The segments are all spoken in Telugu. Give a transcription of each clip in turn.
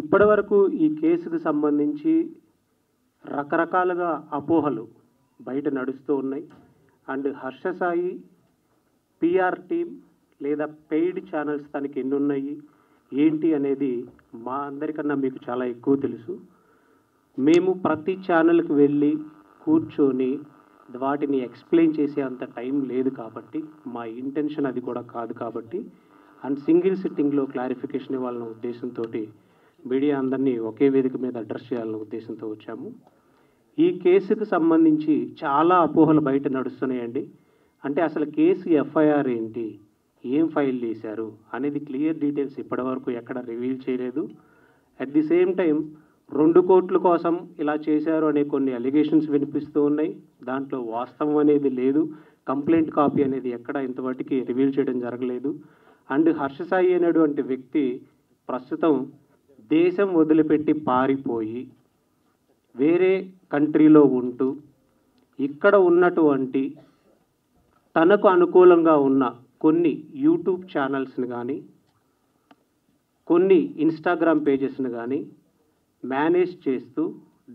ఇప్పటివరకు ఈ కేసుకు సంబంధించి రకరకాలుగా అపోహలు బయట నడుస్తూ ఉన్నాయి. And Harsha Sai PR team లేదా పెయిడ్ ఛానల్స్ తనకి ఎన్ని ఉన్నాయి ఏంటి అనేది మా అందరికన్నా మీకు చాలా ఎక్కువ తెలుసు. మేము ప్రతి ఛానల్కి వెళ్ళి కూర్చొని వాటిని ఎక్స్ప్లెయిన్ చేసే అంత టైం లేదు కాబట్టి, మా ఇంటెన్షన్ అది కూడా కాదు కాబట్టి, అండ్ సింగిల్ సిట్టింగ్లో క్లారిఫికేషన్ ఇవ్వాలన్న ఉద్దేశంతో మీడియా అందరినీ ఒకే వేదిక మీద అడ్రస్ చేయాలన్న ఉద్దేశంతో వచ్చాము. ఈ కేసుకు సంబంధించి చాలా అపోహలు బయట నడుస్తున్నాయండి. అంటే అసలు కేసు ఎఫ్ఐఆర్ ఏంటి, ఏం ఫైల్ చేశారు అనేది క్లియర్ డీటెయిల్స్ ఇప్పటివరకు ఎక్కడ రివీల్ చేయలేదు. అట్ ది సేమ్ టైం 2 కోట్ల కోసం ఇలా చేశారు అనే కొన్ని అలిగేషన్స్ వినిపిస్తూ ఉన్నాయి. దాంట్లో వాస్తవం అనేది లేదు. కంప్లైంట్ కాపీ అనేది ఎక్కడ ఇంతవరకు రివీల్ చేయడం జరగలేదు. అండ్ హర్ష సాయి అనేటువంటి వ్యక్తి ప్రస్తుతం దేశం వదిలిపెట్టి పారిపోయి వేరే కంట్రీలో ఉంటూ ఇక్కడ ఉన్నటువంటి తనకు అనుకూలంగా ఉన్న కొన్ని యూట్యూబ్ ఛానల్స్ని కానీ కొన్ని ఇన్స్టాగ్రామ్ పేజెస్ని కానీ మేనేజ్ చేస్తూ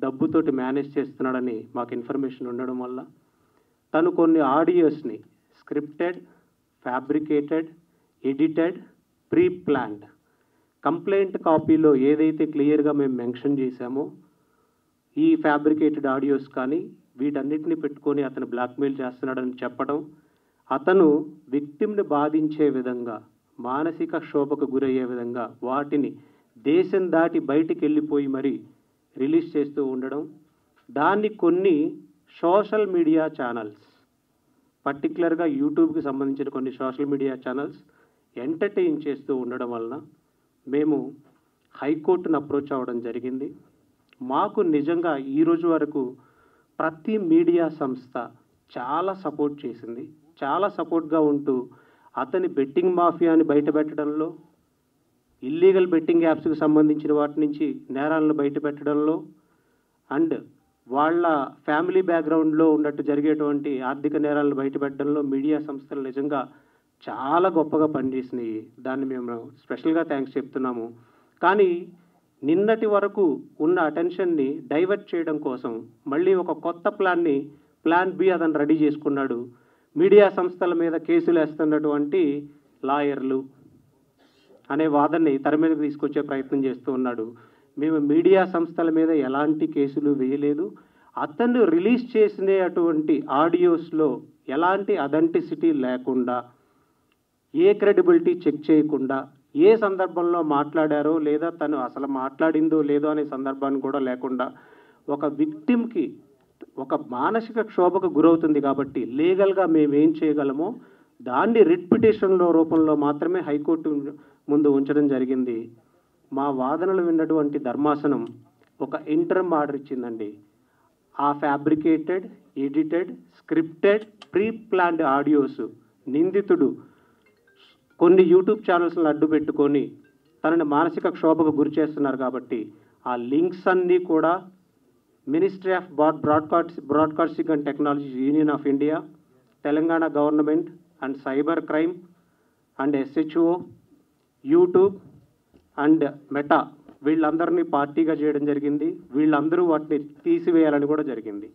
డబ్బుతోటి మేనేజ్ చేస్తున్నాడని మాకు ఇన్ఫర్మేషన్ ఉండడం వల్ల తను కొన్ని ఆడియోస్ని scripted, fabricated, edited, pre planned complaint కాపీలో ఏదైతే క్లియర్గా మేము మెన్షన్ చేశామో ఈ ఫ్యాబ్రికేటెడ్ ఆడియోస్ కానీ వీటన్నిటిని పెట్టుకొని అతను బ్లాక్మెయిల్ చేస్తున్నాడని చెప్పడం, అతను విక్టిమ్ని బాధించే విధంగా మానసిక క్షోభకు గురయ్యే విధంగా వాటిని దేశం దాటి బయటికి వెళ్ళిపోయి మరీ రిలీజ్ చేస్తూ ఉండడం, దాన్ని కొన్ని సోషల్ మీడియా ఛానల్స్ పర్టికులర్గా యూట్యూబ్కి సంబంధించిన కొన్ని సోషల్ మీడియా ఛానల్స్ ఎంటర్టైన్ చేస్తూ ఉండడం వలన మేము హైకోర్టును అప్రోచ్ అవ్వడం జరిగింది. మాకు నిజంగా ఈరోజు వరకు ప్రతి మీడియా సంస్థ చాలా సపోర్ట్ చేసింది. చాలా సపోర్ట్గా ఉంటూ అతని బెట్టింగ్ మాఫియాని బయటపెట్టడంలో, ఇల్లీగల్ బెట్టింగ్ యాప్స్కి సంబంధించిన వాటి నుంచి నేరాలను బయటపెట్టడంలో, అండ్ వాళ్ళ ఫ్యామిలీ బ్యాక్గ్రౌండ్లో ఉన్నట్టు జరిగేటువంటి ఆర్థిక నేరాలను బయటపెట్టడంలో మీడియా సంస్థలు నిజంగా చాలా గొప్పగా పనిచేసినాయి. దాన్ని మేము స్పెషల్గా థ్యాంక్స్ చెప్తున్నాము. కానీ నిన్నటి వరకు ఉన్న అటెన్షన్ని డైవర్ట్ చేయడం కోసం మళ్ళీ ఒక కొత్త ప్లాన్ బి అతను రెడీ చేసుకున్నాడు. మీడియా సంస్థల మీద కేసులు వేస్తున్నటువంటి లాయర్లు అనే వాదనని తెర మీదకి తీసుకొచ్చే ప్రయత్నం చేస్తూ ఉన్నాడు. మేము మీడియా సంస్థల మీద ఎలాంటి కేసులు వేయలేదు. అతను రిలీజ్ చేసినటువంటి ఆడియోస్లో ఎలాంటి అథెంటిసిటీ లేకుండా, ఏ క్రెడిబిలిటీ చెక్ చేయకుండా, ఏ సందర్భంలో మాట్లాడారో లేదా తను అసలు మాట్లాడిందో లేదో అనే సందర్భాన్ని కూడా లేకుండా ఒక విక్టిమ్కి ఒక మానసిక క్షోభకు గురవుతుంది కాబట్టి లీగల్గా మేమేం చేయగలమో దాన్ని రిట్ పిటిషన్లో రూపంలో మాత్రమే హైకోర్టు ముందు ఉంచడం జరిగింది. మా వాదనలు విన్నటువంటి ధర్మాసనం ఒక ఇంటర్మ్ ఆర్డర్ ఇచ్చిందండి. ఆ fabricated, edited, scripted, pre planned audios నిందితుడు కొన్ని యూట్యూబ్ ఛానల్స్ని అడ్డు పెట్టుకొని తనని మానసిక క్షోభకు గురి చేస్తున్నారు కాబట్టి ఆ లింక్స్ అన్నీ కూడా ministry of broadcasting and technology union of India, Telangana government and cyber crime and SHO, YouTube and meta వీళ్ళందరినీ పార్టీగా చేయడం జరిగింది. వీళ్ళందరూ వాటిని తీసివేయాలని కూడా జరిగింది.